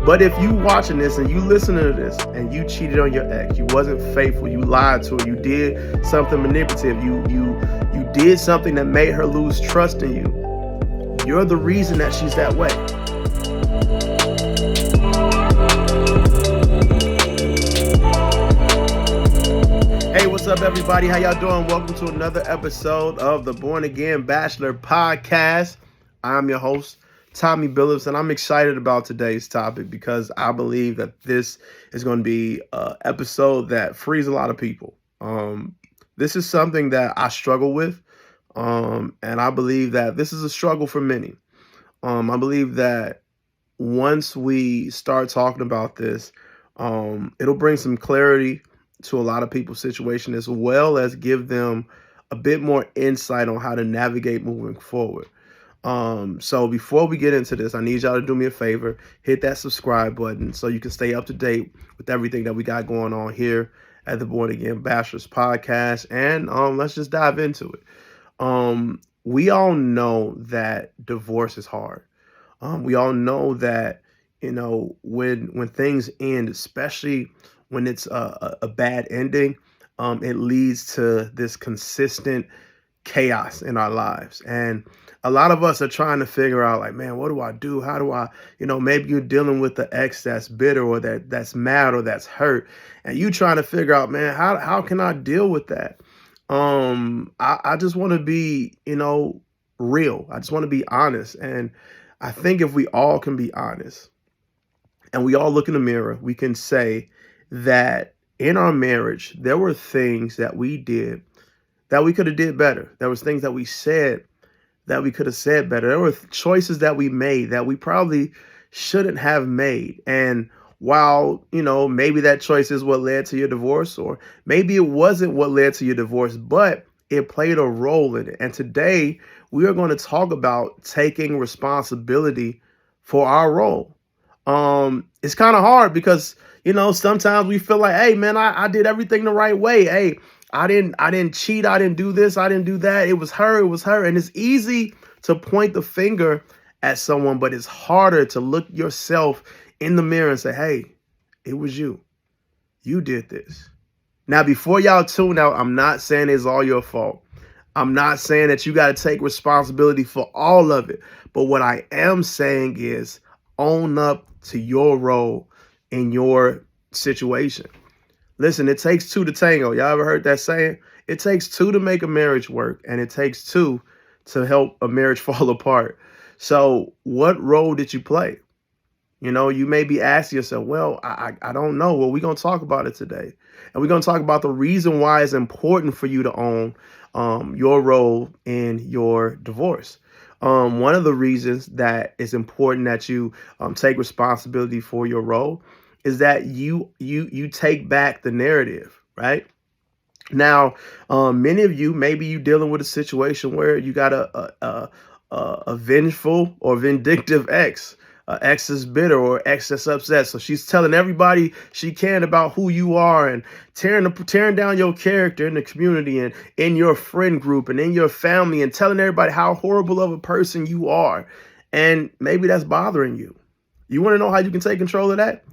But if you watching this and you listening to this and you cheated on your ex, you wasn't faithful, you lied to her, you did something manipulative, you did something that made her lose trust in you, you're the reason that she's that way. Hey, what's up, everybody? How y'all doing? Welcome to another episode of the Born Again Bachelor Podcast. I'm your host, Tommie Billups, and I'm excited about today's topic because I believe that this is going to be an episode that frees a lot of people. This is something that I struggle with, and I believe that this is a struggle for many. I believe that once we start talking about this, it'll bring some clarity to a lot of people's situation, as well as give them a bit more insight on how to navigate moving forward. So before we get into this, I need y'all to do me a favor, hit that subscribe button so you can stay up to date with everything that we got going on here at the Born Again Bachelors Podcast. And let's just dive into it. We all know that divorce is hard. We all know that, when things end, especially when it's a bad ending, it leads to this consistent chaos in our lives. And a lot of us are trying to figure out, like, man, what do I do? How do I, maybe you're dealing with the ex that's bitter or that's mad or that's hurt. And you trying to figure out, man, how can I deal with that? I just want to be, real. I just want to be honest. And I think if we all can be honest and we all look in the mirror, we can say that in our marriage, there were things that we did that we could have did better. There was things that we said that we could have said better. There were choices that we made that we probably shouldn't have made. And while, maybe that choice is what led to your divorce, or maybe it wasn't what led to your divorce, but it played a role in it. And today we are going to talk about taking responsibility for our role. It's kind of hard because, sometimes we feel like, hey, man, I did everything the right way. Hey, I didn't cheat. I didn't do this. I didn't do that. It was her. It was her. And it's easy to point the finger at someone, but it's harder to look yourself in the mirror and say, hey, it was you. You did this. Now, before y'all tune out, I'm not saying it's all your fault. I'm not saying that you got to take responsibility for all of it. But what I am saying is own up to your role in your situation. Listen, it takes two to tango. Y'all ever heard that saying? It takes two to make a marriage work, and it takes two to help a marriage fall apart. So what role did you play? You may be asking yourself, well, I don't know. Well, we're going to talk about it today. And we're going to talk about the reason why it's important for you to own your role in your divorce. One of the reasons that it's important that you take responsibility for your role is that you take back the narrative, right? Now, many of you, maybe you dealing with a situation where you got a vengeful or vindictive ex. Ex is bitter or ex that's upset. So she's telling everybody she can about who you are and tearing down your character in the community and in your friend group and in your family and telling everybody how horrible of a person you are. And maybe that's bothering you. You want to know how you can take control of that?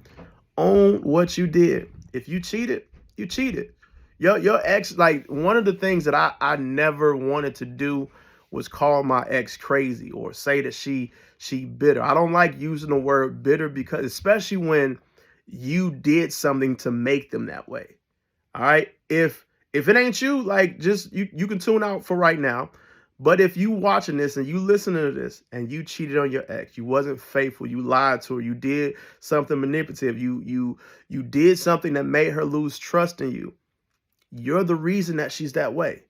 Own what you did. If you cheated, you cheated. Your ex, like, one of the things that I never wanted to do was call my ex crazy or say that she bitter. I don't like using the word bitter because, especially when you did something to make them that way. All right. If it ain't you, like, just you can tune out for right now. But if you watching this and you listening to this and you cheated on your ex, you wasn't faithful, you lied to her, you did something manipulative, you did something that made her lose trust in you, you're the reason that she's that way.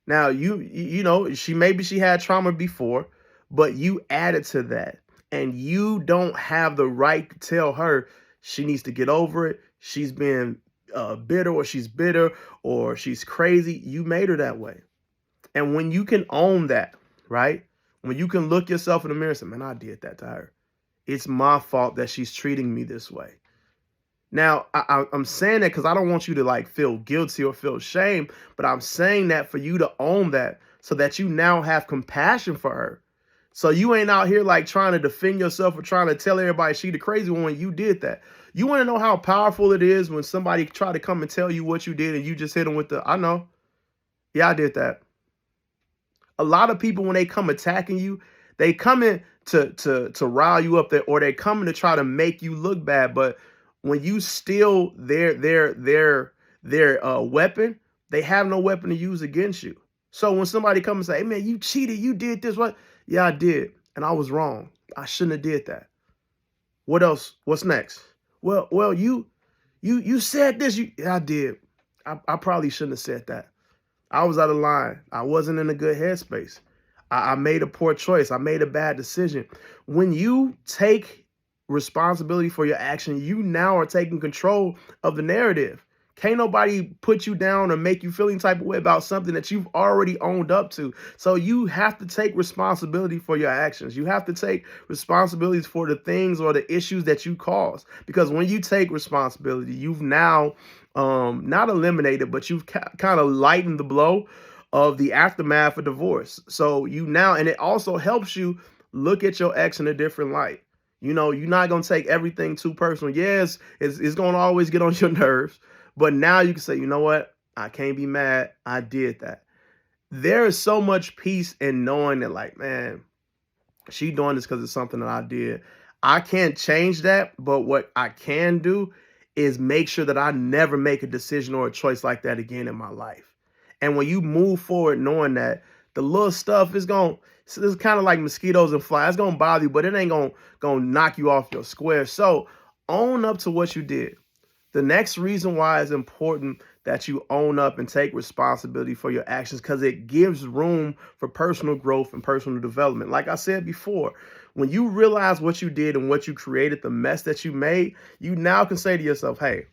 Now, she had trauma before, but you added to that, and you don't have the right to tell her she needs to get over it. She's been bitter, or she's bitter, or she's crazy. You made her that way. And when you can own that, right? When you can look yourself in the mirror and say, man, I did that to her. It's my fault that she's treating me this way. Now, I'm saying that because I don't want you to feel guilty or feel shame, but I'm saying that for you to own that so that you now have compassion for her. So you ain't out here like trying to defend yourself or trying to tell everybody she the crazy one when you did that. You want to know how powerful it is when somebody try to come and tell you what you did and you just hit them with the, I know. Yeah, I did that. A lot of people, when they come attacking you, they come in to rile you up there, or they come in to try to make you look bad. But when you steal their weapon, they have no weapon to use against you. So when somebody come and say, "Hey man, you cheated, you did this," what? Yeah, I did, and I was wrong. I shouldn't have did that. What else? What's next? Well, you said this. Yeah, I did. I probably shouldn't have said that. I was out of line. I wasn't in a good headspace. I made a poor choice. I made a bad decision. When you take responsibility for your action, you now are taking control of the narrative. Can't nobody put you down or make you feel any type of way about something that you've already owned up to. So you have to take responsibility for your actions. You have to take responsibilities for the things or the issues that you cause. Because when you take responsibility, you've now not eliminated, but you've kind of lightened the blow of the aftermath of divorce. So you now, and it also helps you look at your ex in a different light. You know, you're not going to take everything too personal. Yes, it's going to always get on your nerves. But now you can say, you know what? I can't be mad. I did that. There is so much peace in knowing that, like, man, she doing this because it's something that I did. I can't change that. But what I can do is make sure that I never make a decision or a choice like that again in my life. And when you move forward knowing that the little stuff is it's kind of like mosquitoes and flies. It's going to bother you, but it ain't going to knock you off your square. So own up to what you did. The next reason why it's important that you own up and take responsibility for your actions, because it gives room for personal growth and personal development. Like I said before, when you realize what you did and what you created, the mess that you made, you now can say to yourself, hey,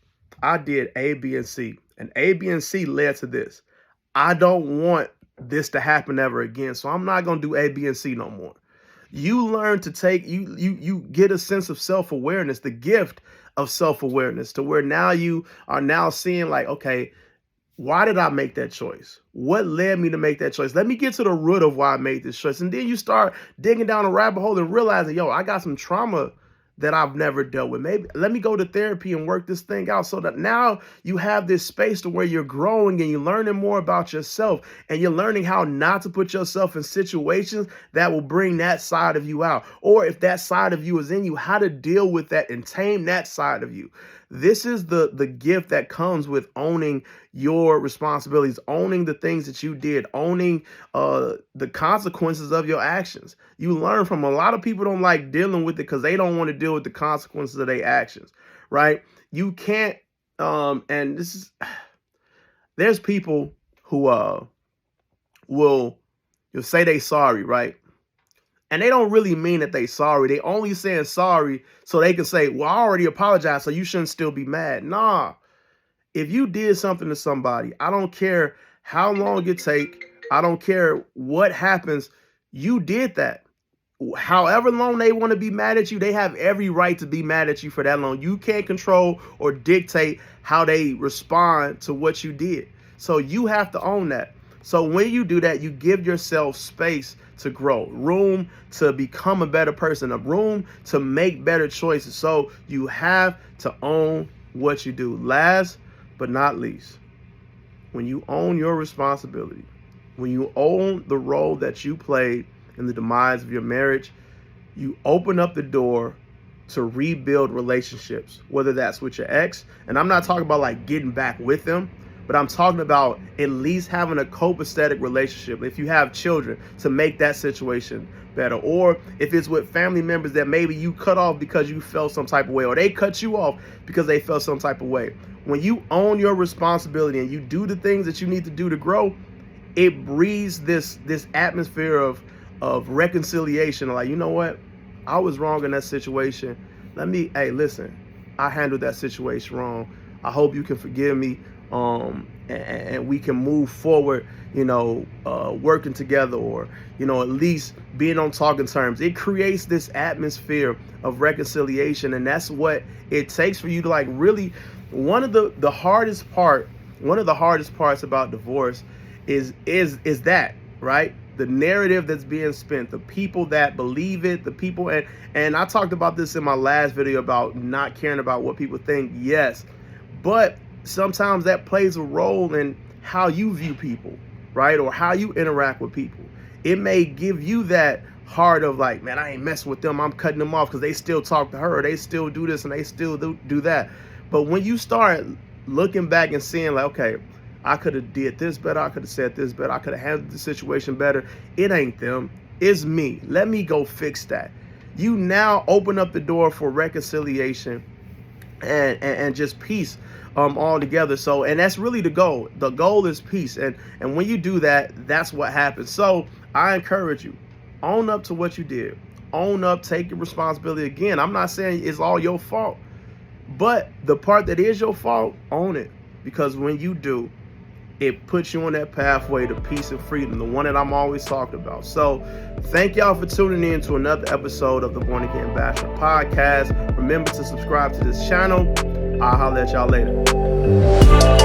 I did A, B, and C, and A, B, and C led to this. I don't want this to happen ever again, so I'm not going to do A, B, and C no more. You learn to take, you get a sense of self-awareness, the gift of self-awareness, to where now you are now seeing like, okay, why did I make that choice? What led me to make that choice? Let me get to the root of why I made this choice. And then you start digging down a rabbit hole and realizing, yo, I got some trauma that I've never dealt with. Maybe let me go to therapy and work this thing out, so that now you have this space to where you're growing and you're learning more about yourself, and you're learning how not to put yourself in situations that will bring that side of you out. Or if that side of you is in you, how to deal with that and tame that side of you. This is the gift that comes with owning your responsibilities, owning the things that you did, owning the consequences of your actions. You learn from a lot of people don't like dealing with it because they don't want to deal with the consequences of their actions, right? You can't, and this is, there's people who will say they sorry, right? And they don't really mean that they sorry. They only saying sorry so they can say, well, I already apologized, so you shouldn't still be mad. Nah. If you did something to somebody, I don't care how long it take. I don't care what happens. You did that. However long they want to be mad at you, they have every right to be mad at you for that long. You can't control or dictate how they respond to what you did. So you have to own that. So when you do that, you give yourself space to grow, room to become a better person, a room to make better choices. So you have to own what you do. Last but not least, when you own your responsibility, when you own the role that you played in the demise of your marriage, you open up the door to rebuild relationships, whether that's with your ex. And I'm not talking about like getting back with them, but I'm talking about at least having a copacetic relationship. If you have children, to make that situation better. Or if it's with family members that maybe you cut off because you felt some type of way, or they cut you off because they felt some type of way. When you own your responsibility and you do the things that you need to do to grow, it breeds this atmosphere of reconciliation. Like, you know what? I was wrong in that situation. Hey, listen, I handled that situation wrong. I hope you can forgive me. And we can move forward, working together, or, at least being on talking terms. It creates this atmosphere of reconciliation. And that's what it takes for you to like really, one of the hardest parts about divorce is that, right? the narrative that's being spent, the people that believe it, the people, and I talked about this in my last video about not caring about what people think. Yes, but sometimes that plays a role in how you view people, right? Or how you interact with people. It may give you that heart of like, man, I ain't messing with them. I'm cutting them off because they still talk to her. They still do this and they still do that. But when you start looking back and seeing like, okay, I could have did this better. I could have said this better. I could have handled the situation better. It ain't them. It's me. Let me go fix that. You now open up the door for reconciliation and just peace all together. So, and that's really the goal. The goal is peace. And when you do that, that's what happens. So I encourage you, own up to what you did. Own up, take your responsibility. Again, I'm not saying it's all your fault, but the part that is your fault, own it. Because when you do, it puts you on that pathway to peace and freedom, the one that I'm always talking about. So thank y'all for tuning in to another episode of the Born Again Bachelor Podcast. Remember to subscribe to this channel. I'll holler at y'all later.